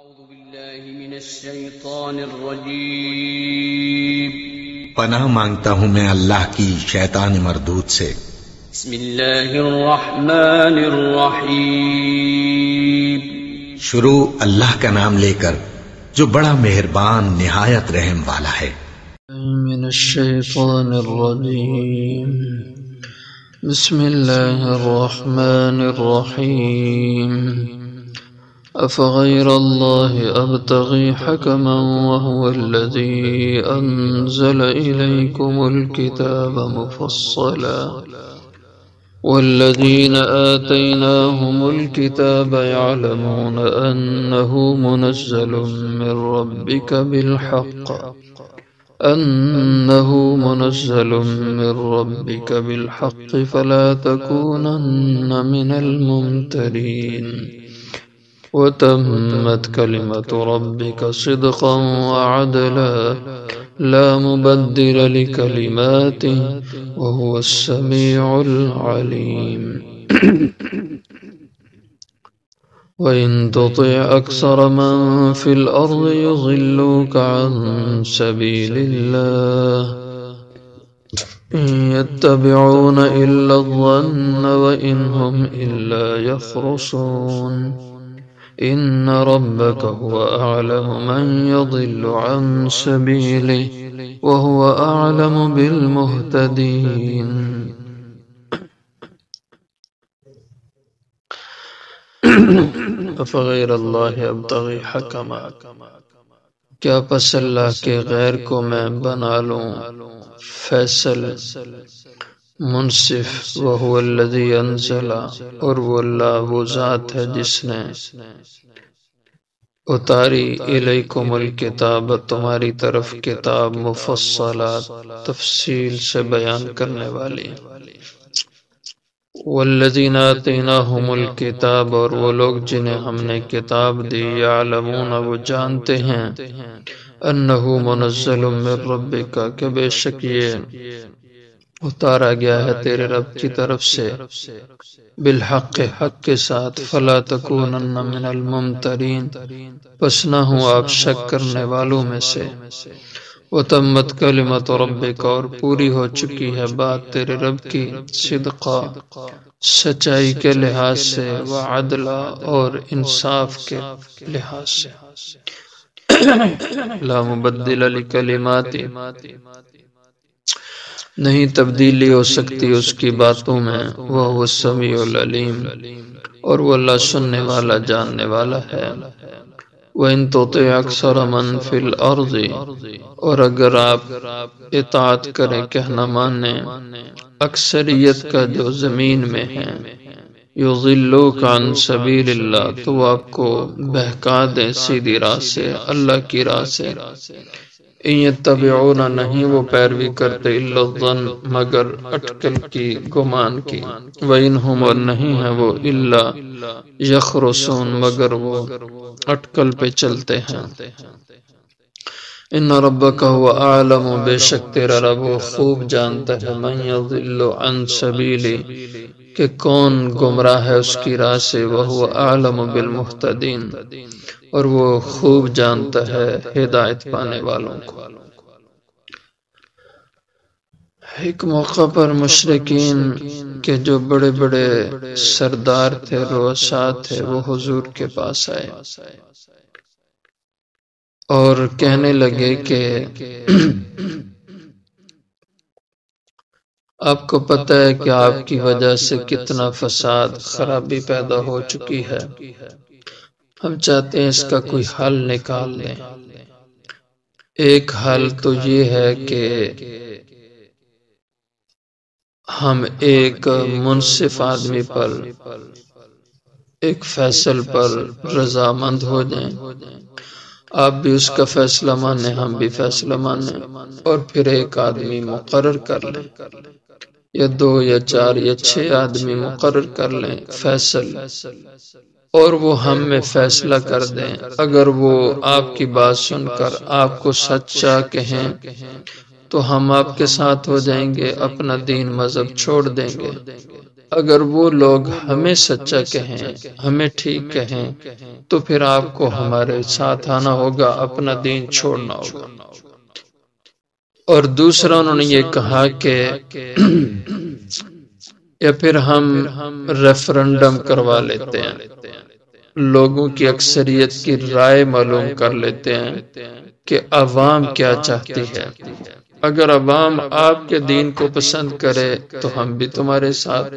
أعوذ بالله من الشيطان الرجيم پناہ مانگتا ہوں میں اللہ کی شیطان مردود سے۔ بسم الله الرحمن الرحيم شروع اللہ کا نام لے کر جو بڑا مہربان نہایت رحم والا ہے۔ من الشيطان الرجيم بسم الله الرحمن الرحيم أفغير الله أبتغي حكما وهو الذي أنزل إليكم الكتاب مفصلا والذين آتيناهم الكتاب يعلمون أنه منزل من ربك بالحق فلا تكونن من الممترين وتمت كلمة ربك صدقا وعدلا لا مبدل لكلماته وهو السميع العليم وإن تطع أكثر من في الأرض يضلوك عن سبيل الله إن يتبعون إلا الظن وإن هم إلا يخرصون إن ربك هو أعلم من يضل عن سبيله وهو أعلم بالمهتدين أفغير الله أبتغي حكما کیا پس اللہ کے غیر کو میں بنا لوں فیصل منصف وهو الذي انزل اور وہ اللہ وہ ذات ہے جس نے اتاری الیکم الکتاب تمہاری طرف کتاب مفصلات تفصیل سے بیان کرنے والی والذین آتیناہم الکتاب اور وہ لوگ جنہیں ہم نے کتاب دی یعلمون وہ جانتے ہیں انہ منزل من ربک کہ بے شک یہ اتارا گیا ہے تیرے رب کی طرف سے بالحق حق کے ساتھ فلا تکونن من الممترین پس نہ ہوں آپ شک کرنے والوں میں سے وتمت کلمت ربک اور پوری ہو چکی ہے بات تیرے رب کی صدقا سچائی کے لحاظ سے وعدلا اور انصاف کے لحاظ سے لا مبدل لکلماتی نہیں تبدیلی ہو سکتی اس کی باتوں میں وہ السمیع العلیم اور وہ اللہ سننے والا جاننے والا ہے وَإِن تُطِعْ أَكْثَرَ مَن فِي الْأَرْضِ اور اگر آپ اطاعت کریں کہنا مانیں اکثریت کا جو زمین میں ہیں یضلوک عن سبیل اللہ تو آپ کو بہکا دیں سیدھی راہ سے اللہ کی راہ سے ان یتبعون نہیں وہ پیروی کرتے الا الظن مگر اٹکل کی گمان کی وَإِنْهُمْ اور نہیں ہے وہ الا یخرصون مگر وہ اٹکل پہ چلتے ہیں ان ربک هو اعلم بے شک تیرا رب وہ خوب جانتا ہے من یضل عن سبیلی کہ کون گمراہ ہے اس کی راہ سے وهو اعلم بالمهتدین اور وہ خوب جانتا ہے ہدایت پانے والوں کو ایک موقع پر مشرکین کے جو بڑے بڑے سردار تھے رؤساء تھے وہ حضور کے پاس آئے اور کہنے لگے کہ آپ کو پتہ ہے کہ آپ کی وجہ سے کتنا فساد خرابی پیدا ہو چکی ہے ہم چاہتے ہیں اس کا کوئی حل نکال لیں ایک حل تو یہ ہے کہ ہم ایک منصف آدمی پر ایک فیصل پر رضامند ہو جائیں آپ بھی اس کا فیصلہ مانیں ہم بھی فیصلہ مانیں اور پھر ایک آدمی مقرر کر لیں یا 2 یا 4 یا 6 آدمی مقرر کر لیں فیصل اور وہ ہم میں فیصلہ کر دیں اگر وہ آپ کی بات سن کر آپ کو سچا کہیں تو ہم آپ کے ساتھ ہو جائیں گے اپنا دین مذہب چھوڑ دیں گے اگر وہ لوگ ہمیں سچا کہیں، ہمیں ٹھیک کہیں، تو پھر آپ کو ہمارے ساتھ آنا ہوگا، اپنا دین چھوڑنا ہوگا۔ اور دوسرا انہوں نے یہ کہا کہ یا پھر ہم ریفرنڈم کروا لیتے ہیں، لوگوں کی اکثریت کی رائے معلوم کر لیتے ہیں کہ عوام کیا چاہتی ہے۔ اگر عوام آپ کے دین کو پسند کرے تو ہم بھی تمہارے ساتھ،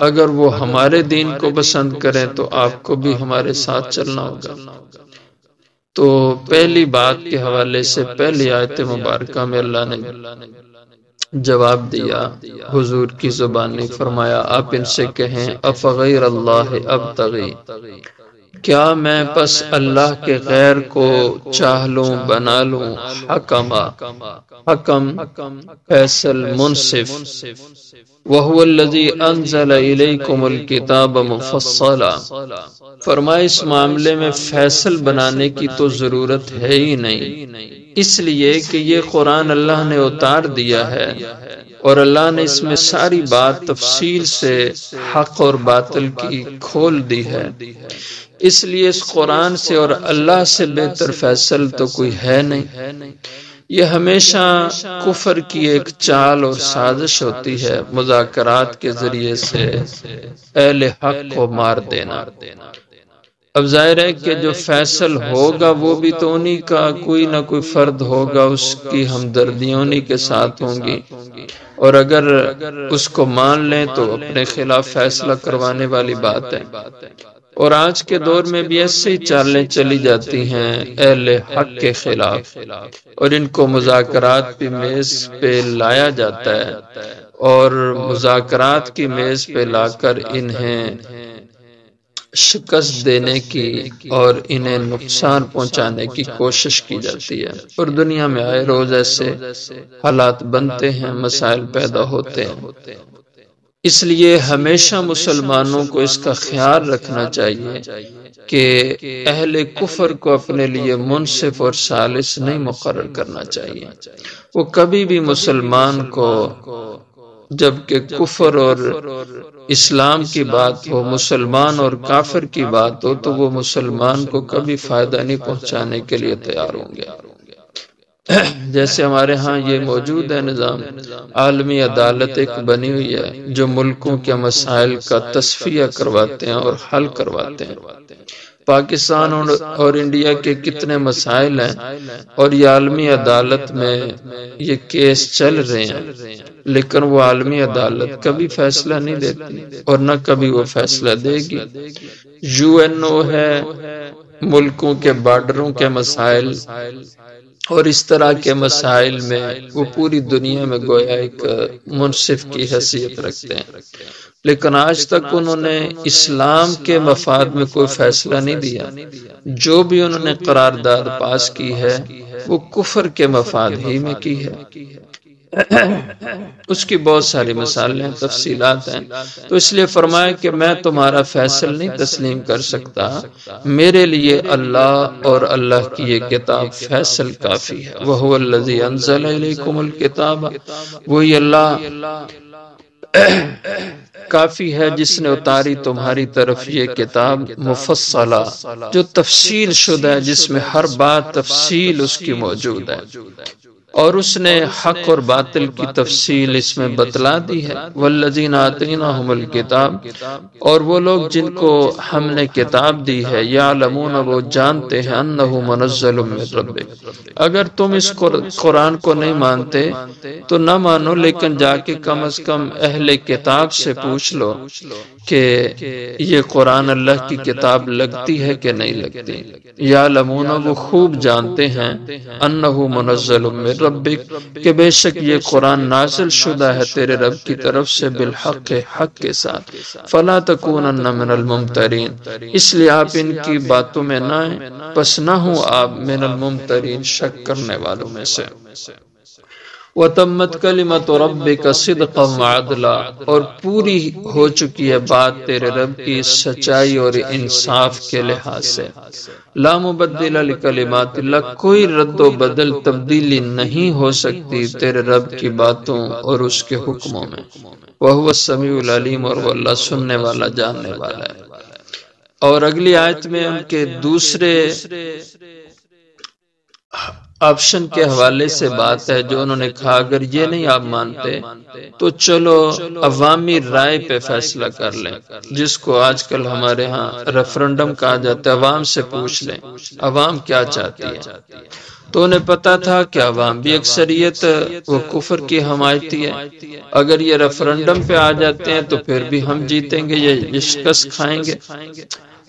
اگر وہ ہمارے دین کو پسند کریں تو آپ کو بھی ہمارے ساتھ چلنا ہوگا۔ تو پہلی بات کے حوالے سے پہلی آیت مبارکہ میں اللہ نے جواب دیا، حضور کی زبانی فرمایا آپ ان سے کہیں افغیر اللہ ابتغی، کیا میں پس اللہ کے غیر کو چاہ لوں، بنا لوں، حکم فیصل منصف، وَهُوَ الَّذِي أَنزَلَ إِلَيْكُمُ الْكِتَابَ مُفَصَّلًا، فرمائے اس معاملے میں فیصل بنانے کی تو ضرورت ہے ہی نہیں، اس لیے کہ یہ قرآن اللہ نے اتار دیا ہے اور اللہ نے اس میں ساری بات تفصیل سے حق اور باطل کی کھول دی ہے، اس لیے اس قرآن سے اور اللہ سے بہتر فیصل تو کوئی ہے نہیں۔ یہ ہمیشہ کفر کی ایک چال اور سازش ہوتی ہے، مذاکرات کے ذریعے سے اہل حق کو مار دینا۔ اب ظاہر ہے کہ جو فیصل ہوگا وہ بھی تو انہی کا کوئی نہ کوئی فرد ہوگا، اس کی ہمدردیاں انہی کے ساتھ ہوں گی، اور اگر اس کو مان لیں تو اپنے خلاف فیصلہ کروانے والی بات ہے۔ اور آج کے دور میں بھی ایسے ہی چالیں چلی جاتی ہیں اہل حق کے خلاف، اور ان کو مذاکرات کی میز پہ لایا جاتا ہے، اور مذاکرات کی میز پہ لا کر انہیں شکست دینے کی اور انہیں نقصان پہنچانے کی کوشش کی جاتی ہے، اور دنیا میں آئے روز ایسے حالات بنتے ہیں، مسائل پیدا ہوتے ہیں۔ اس لیے ہمیشہ مسلمانوں کو اس کا خیال رکھنا چاہیے کہ اہل کفر کو اپنے لیے منصف اور ثالث نہیں مقرر کرنا چاہیے۔ وہ کبھی بھی مسلمان کو، جبکہ کفر اور اسلام کی بات ہو، مسلمان اور کافر کی بات ہو، تو وہ مسلمان کو کبھی فائدہ نہیں پہنچانے کے لیے تیار ہوں گے۔ جیسے ہمارے ہاں یہ موجود ہے نظام، عالمی عدالت ایک بنی ہوئی ہے جو ملکوں کے مسائل کا تصفیہ کرواتے ہیں اور حل کرواتے ہیں۔ پاکستان اور انڈیا کے کتنے مسائل ہیں، اور یہ عالمی عدالت میں یہ کیس چل رہے ہیں، لیکن وہ عالمی عدالت کبھی فیصلہ نہیں دیتی اور نہ کبھی وہ فیصلہ دے گی۔ UNO ہے، ملکوں کے بارڈروں کے مسائل اور اس طرح کے مسائل میں وہ پوری دنیا میں گویا ایک منصف کی حیثیت رکھتے ہیں، لیکن آج تک انہوں نے اسلام کے مفاد میں کوئی فیصلہ نہیں دیا۔ جو بھی انہوں نے قرارداد پاس کی ہے وہ کفر کے مفاد ہی میں کی ہے۔ اس کی بہت ساری مثالیں تفصیلات ہیں، تو اس لیے فرمایا کہ میں تمہارا فیصل نہیں تسلیم کر سکتا، میرے لیے اللہ اور اللہ کی یہ کتاب فیصل کافی ہے۔ وَهُوَ الَّذِي أَنزَلَ إِلَيْكُمُ الْكِتَابَ، وہی اللہ کافی ہے جس نے اتاری تمہاری طرف یہ کتاب مفصلہ، جو تفصیل شدہ ہے، جس میں ہر بات تفصیل اس کی موجود ہے، اور اس نے حق اور باطل کی تفصیل اس میں بتلا دی ہے۔ والذین آتیناہم الکتاب، اور وہ لوگ جن کو ہم نے کتاب دی ہے، یعلمون، وہ جانتے ہیں، انہ منزل من ربک، اگر تم اس قرآن کو نہیں مانتے تو نہ مانو، لیکن جا کے کم از کم اہل کتاب سے پوچھ لو کہ یہ قرآن اللہ کی کتاب لگتی ہے کہ نہیں لگتی۔ یعلمون، وہ خوب جانتے ہیں، انہ منزل من ربک، کہ بے شک یہ قرآن نازل شدہ ہے تیرے رب کی طرف سے، بالحق، حق کے ساتھ، فلا تکونن من الممترین، اس لیے آپ ان کی باتوں میں نہ آئیں، پس نہ ہوں آپ من الممترین، شک کرنے والوں میں سے۔ وَتَمَّتْ كَلِمَةُ رَبِّكَ صِدْقًا وَعَدْلًا، اور پوری ہو چکی ہے بات تیرے رب کی سچائی اور انصاف کے لحاظ سے۔ لا مبدل لکلمات اللہ، کوئی رد و بدل تبدیلی نہیں ہو سکتی تیرے رب کی باتوں اور اس کے حکموں میں۔ وَهُوَ السَّمِيعُ الْعَلِيمُ، اور وہ اللہ سننے والا جاننے والا ہے۔ اور اگلی آیت میں ان کے دوسرے آپشن کے حوالے سے بات ہے جو انہوں نے کہا اگر یہ نہیں آپ مانتے تو چلو عوامی رائے پہ فیصلہ کر لیں، جس کو آج کل ہمارے ہاں ریفرنڈم کہا جاتا ہے، عوام سے پوچھ لیں عوام کیا چاہتی ہے۔ تو انہیں پتا تھا کہ عوام بھی اکثریت وہ کفر کی حمایتی ہے، اگر یہ ریفرنڈم پہ آ جاتے ہیں تو پھر بھی ہم جیتیں گے، یہ شکست کھائیں گے۔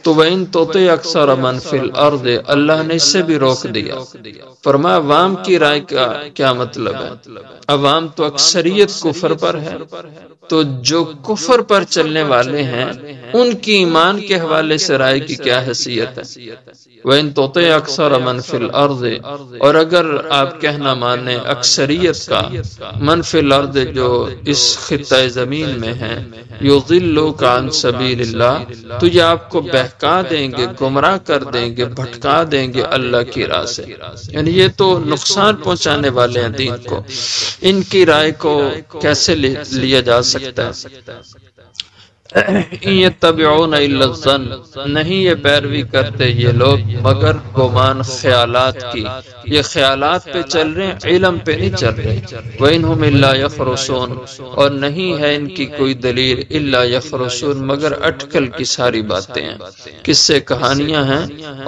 تو وَإِن تُطِعْ أَكْثَرَ مَنْ فِي الْأَرْضِ، اللہ نے اس سے بھی روک دیا۔ فرمایا عوام کی رائے کا کیا مطلب ہے؟ عوام تو اکثریت کفر پر ہے، تو جو کفر پر چلنے والے ہیں ان کی ایمان کے حوالے سے رائے کی کیا حیثیت ہے؟ وَإِن تُطِعْ أَكْثَرَ مَنْ فِي الْأَرْضِ، اور اگر آپ کہنا مانیں اکثریت کا، من فی الارض جو اس خطہ زمین میں ہیں، یضلوک عن سبیل اللہ، تو یہ آپ کو بہکا دیں گے، گمراہ کر دیں گے، بھٹکا دیں گے اللہ کی راہ سے، یعنی یہ تو نقصان پہنچانے والے ہیں دین کو، ان کی رائے کو کیسے لیا جا سکتا ہے؟ ان یتبعون الا الظن، نہیں یہ پیروی کرتے یہ لوگ مگر گمان خیالات کی، یہ خیالات پہ چل رہے ہیں، علم پہ نہیں چل رہے۔ وَإِنْهُمْ إِلَّا يَخْرُصُونَ، اور نہیں ہے ان کی کوئی دلیل، إِلَّا يَخْرُصُونَ، مگر اٹکل کی ساری باتیں ہیں، قصے کہانیاں ہیں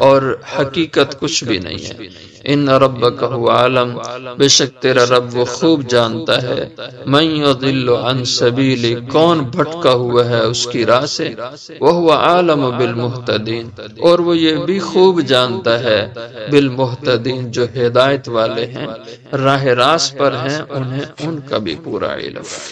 اور حقیقت کچھ بھی نہیں ہے۔ ان ربک هو عالم، بے شک تیرا رب وہ خوب جانتا ہے، من یضل عن سبیلی، کون بھٹکا ہوا ہے اس کی راہ سے، وہو عالم بالمہتدین، اور وہ یہ بھی خوب جانتا ہے بالمہتدین، جو ہدایت والے ہیں، راہ راست پر ہیں، انہیں ان کا بھی پورا علم ہے۔